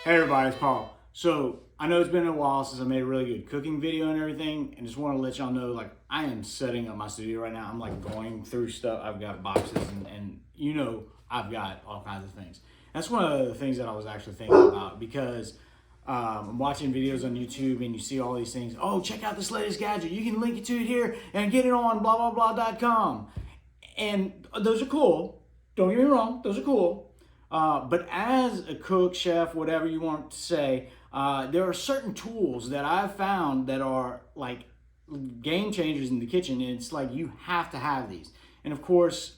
Hey everybody, it's Paul. So I know it's been a while since I made a really good cooking video and everything, and just want to let y'all know, like, I am setting up my studio right now. I'm like going through stuff. I've got boxes and you know, I've got all kinds of things. That's one of the things that I was actually thinking about because I'm watching videos on YouTube and you see all these things. Oh, check out this latest gadget. You can link it to it here and get it on blah blah blah.com. And those are cool. Don't get me wrong, those are cool. But as a cook, chef, whatever you want to say, there are certain tools that I've found that are like game changers in the kitchen. And it's like you have to have these. And of course,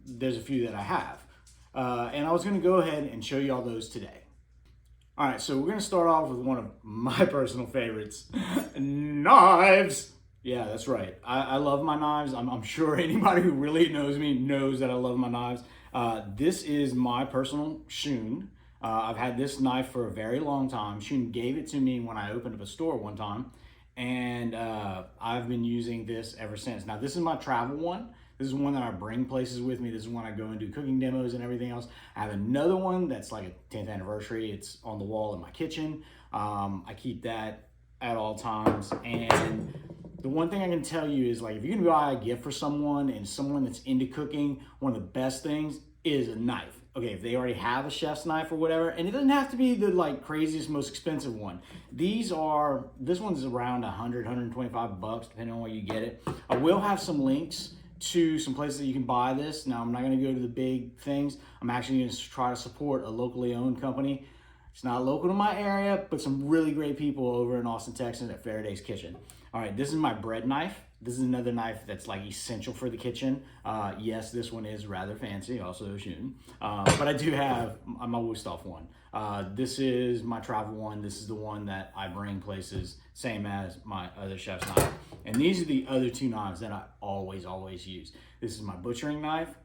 there's a few that I have. And I was going to go ahead and show you all those today. All right, so we're going to start off with one of my personal favorites, knives. Yeah, that's right. I love my knives. I'm sure anybody who really knows me knows that I love my knives. This is my personal Shun. I've had this knife for a very long time. Shun gave it to me when I opened up a store one time, and I've been using this ever since. Now, this is my travel one. This is one that I bring places with me. This is when I go and do cooking demos and everything else. I have another one that's like a 10th anniversary. It's on the wall in my kitchen. I keep that at all times. And the one thing I can tell you is, like, if you're gonna buy a gift for someone and someone that's into cooking, one of the best things is a knife. Okay, if they already have a chef's knife or whatever, and it doesn't have to be the like craziest, most expensive one. This one's around 100, 125 bucks, depending on where you get it. I will have some links to some places that you can buy this. Now, I'm not gonna go to the big things. I'm actually gonna try to support a locally owned company. It's not local to my area, but some really great people over in Austin, Texas at Faraday's Kitchen. All right, this is my bread knife. This is another knife that's like essential for the kitchen. Yes, this one is rather fancy, also Shun. But I do have my Wusthof one. This is my travel one. This is the one that I bring places, same as my other chef's knife. And these are the other two knives that I always use. This is my butchering knife.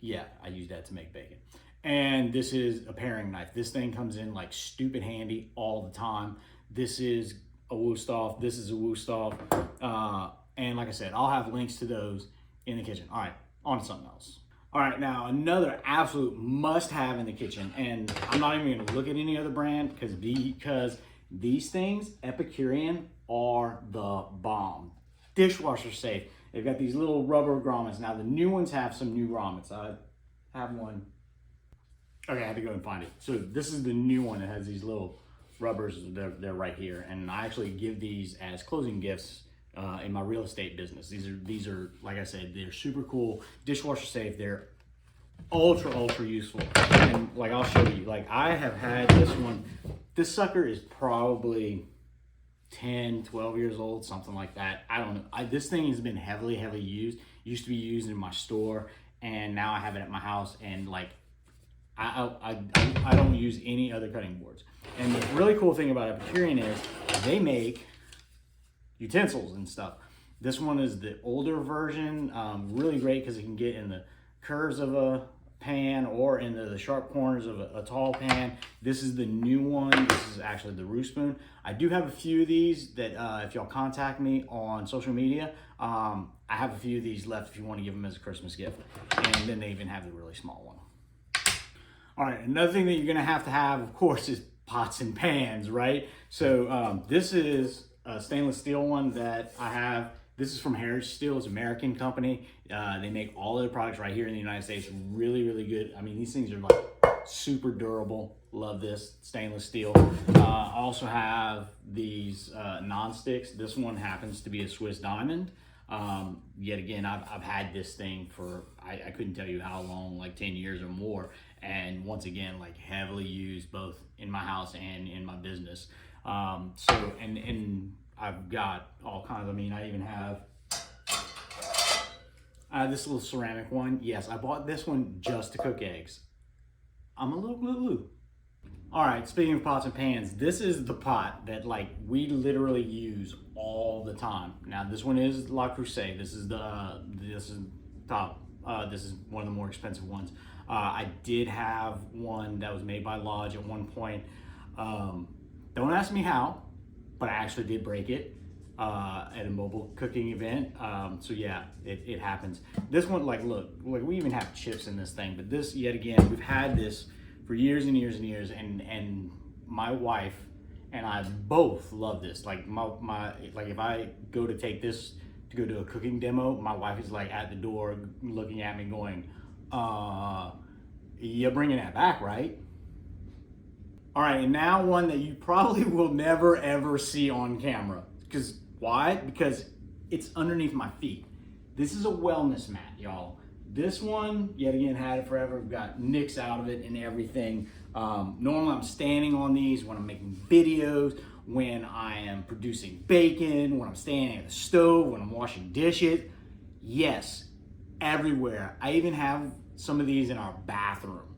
Yeah, I use that to make bacon. And this is a paring knife. This thing comes in like stupid handy all the time. This is a Wusthof. This is a Wusthof. And like I said, I'll have links to those in the kitchen. All right, on to something else. All right, now another absolute must-have in the kitchen, and I'm not even gonna look at any other brand because these things, Epicurean, are the bomb. Dishwasher safe. They've got these little rubber grommets. Now the new ones have some new grommets. I have one. Okay, I had to go and find it. So this is the new one that has these little rubbers. They're right here, and I actually give these as closing gifts in my real estate business. These are like I said, they're super cool, dishwasher safe. They're ultra useful, and like I'll show you. Like I have had this one. This sucker is probably 10, 12 years old, something like that. I don't know. This thing has been heavily used. It used to be used in my store, and now I have it at my house, and like I don't use any other cutting boards. And the really cool thing about Epicurean is they make utensils and stuff. This one is the older version, really great because it can get in the curves of a pan or into the sharp corners of a tall pan. This is the new one. This is actually the roux spoon. I do have a few of these that if y'all contact me on social media, I have a few of these left if you want to give them as a Christmas gift. And then they even have the really small one. All right, another thing that you're gonna have to have, of course, is pots and pans, right? So this is a stainless steel one that I have. This is from Heritage Steel. It's an American company. They make all their products right here in the United States. Really good. I mean, these things are like super durable. Love this stainless steel. I also have these non-sticks. This one happens to be a Swiss diamond. Yet again, I've had this thing for, I couldn't tell you how long, like 10 years or more. And once again, like heavily used both in my house and in my business. So, and I've got all kinds. I mean, I even have this little ceramic one. Yes, I bought this one just to cook eggs. I'm a little glue. All right, speaking of pots and pans, this is the pot that like we literally use all the time. Now this one is La Crusade. This is top. This is one of the more expensive ones. I did have one that was made by Lodge at one point. Don't ask me how, but I actually did break it at a mobile cooking event. So yeah, it happens. This one, like, look, we even have chips in this thing, but this, yet again, we've had this for years and years and years, and my wife and I both love this. Like like if I go to take this to go do a cooking demo, my wife is like at the door looking at me going, you're bringing that back, right? All right, and now one that you probably will never ever see on camera. Because why? Because it's underneath my feet. This is a wellness mat, y'all. This one, yet again, had it forever. We've got nicks out of it and everything. Normally I'm standing on these when I'm making videos, when I am producing bacon, when I'm standing at the stove, when I'm washing dishes. Yes, everywhere. I even have some of these in our bathroom.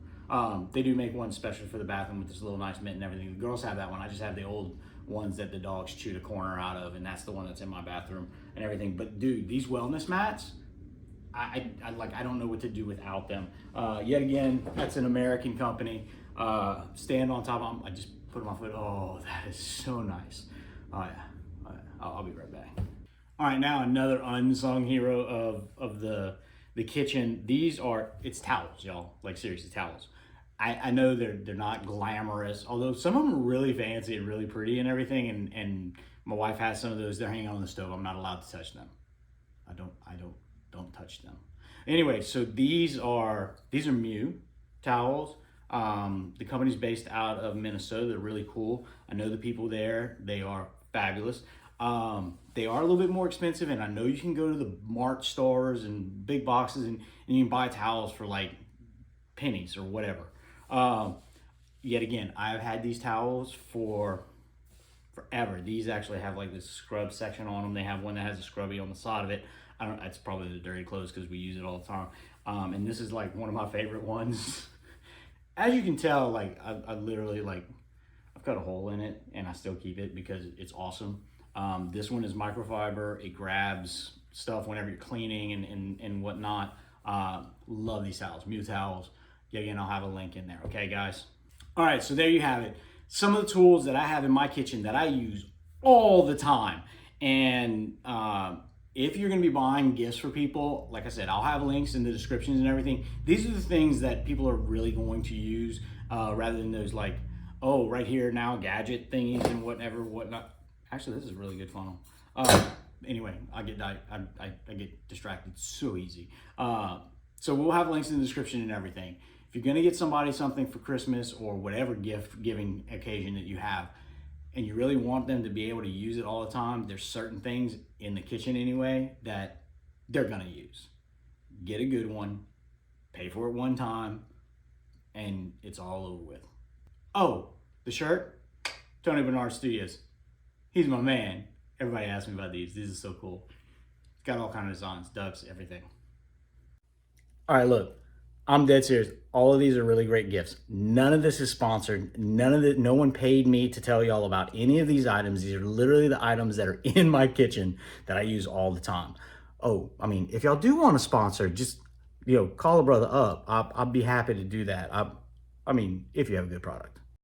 They do make one special for the bathroom with this little nice mitt and everything. The girls have that one. I just have the old ones that the dogs chew the corner out of, and that's the one that's in my bathroom and everything. But dude, these wellness mats, I don't know what to do without them. Yet again, that's an American company. Stand on top of them. I just put my foot. Oh, that is so nice. Oh yeah, I'll be right back. All right, now another unsung hero of the kitchen. It's towels, y'all. Like seriously, towels. I know they're not glamorous, although some of them are really fancy and really pretty and everything. And my wife has some of those. They're hanging on the stove. I'm not allowed to touch them. I don't touch them. Anyway, so these are Mew towels. The company's based out of Minnesota. They're really cool. I know the people there. They are fabulous. They are a little bit more expensive, and I know you can go to the Mart stores and big boxes and you can buy towels for like pennies or whatever. Yet again, I've had these towels for forever. These actually have like this scrub section on them. They have one that has a scrubby on the side of it. It's probably the dirty clothes because we use it all the time. And this is like one of my favorite ones. As you can tell, like I literally like, I've got a hole in it and I still keep it because it's awesome. This one is microfiber. It grabs stuff whenever you're cleaning and whatnot. Love these towels, Mew towels. Yeah, again, I'll have a link in there. Okay, guys. All right, so there you have it. Some of the tools that I have in my kitchen that I use all the time. And if you're going to be buying gifts for people, like I said, I'll have links in the descriptions and everything. These are the things that people are really going to use rather than those like, oh, right here now gadget thingies and whatnot. Actually, this is a really good funnel. Anyway, I get distracted so easy. So we'll have links in the description and everything. If you're gonna get somebody something for Christmas or whatever gift giving occasion that you have, and you really want them to be able to use it all the time, there's certain things in the kitchen anyway that they're gonna use. Get a good one, pay for it one time, and it's all over with. Oh, the shirt, Tony Bernard Studios. He's my man. Everybody asks me about these. These are so cool. It's got all kinds of designs, ducks, everything. All right, look, I'm dead serious. All of these are really great gifts. None of this is sponsored. No one paid me to tell y'all about any of these items. These are literally the items that are in my kitchen that I use all the time. Oh, I mean, if y'all do want to sponsor, just, call a brother up. I'll be happy to do that. I mean, if you have a good product.